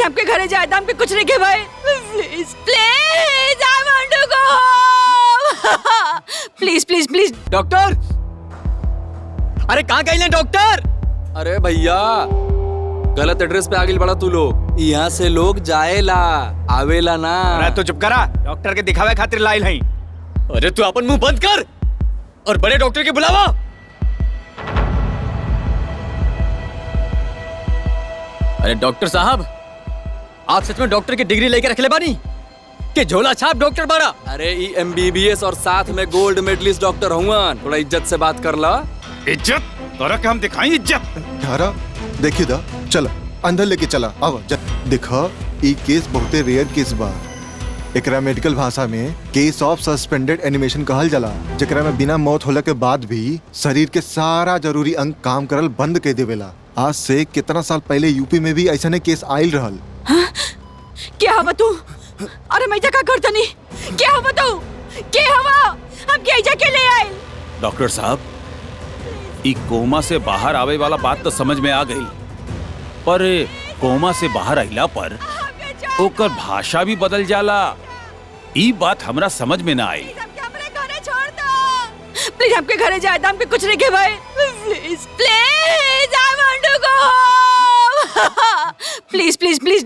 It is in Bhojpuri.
हमके घरे जाए, हमके कुछ नहीं के भाई। Please please I want to go home. Please please please. Doctor, अरे कहाँ गए डॉक्टर? अरे भैया गलत एड्रेस पे आगे बढ़ा तू लोग। यहाँ से लोग जाएला आवेला ना। अरे तू चुप करा, डॉक्टर के दिखावे खातिर लाइल हई। अरे तू अपन मुंह बंद कर और बड़े डॉक्टर के बुलावा। अरे डॉक्टर साहब, आप सच में डॉक्टर की डिग्री लेके रख ले बानी कि झोला छाप डॉक्टर बाड़ा? अरे ई MBBS और साथ में गोल्ड मेडलिस्ट डॉक्टर हुआ। थोड़ा इज्जत से बात कर ला। इज्जत तोरा के हम दिखाई इज्जत। धारा देखी दा, चला अंदर लेके चला। आवा देखा, ई केस बहुते रेयर केस बा। एकरा मेडिकल भाषा में केस ऑफ सस्पेंडेड एनिमेशन कहल जाला, जेकरा में बिना मौत होला के बाद भी शरीर के सारा जरूरी अंग काम करल बंद कर देवेला। आज से कितना साल पहले यूपी में भी ऐसा ने केस आयल रहल। क्या हवा तू? अरे मैं क्या करता नहीं? क्या हवा तू? क्या हवा? हम क्या जाके ले आए? डॉक्टर साहब, ई कोमा से बाहर आवे वाला बात तो समझ में आ गई, पर कोमा से बाहर आइला पर ओकर भाषा भी बदल जाला। ई बात हमरा समझ में ना आई। प्लीज हमके घरे जाए, हमके कुछ नहीं के भाई। Please please I want to go home. Please please please.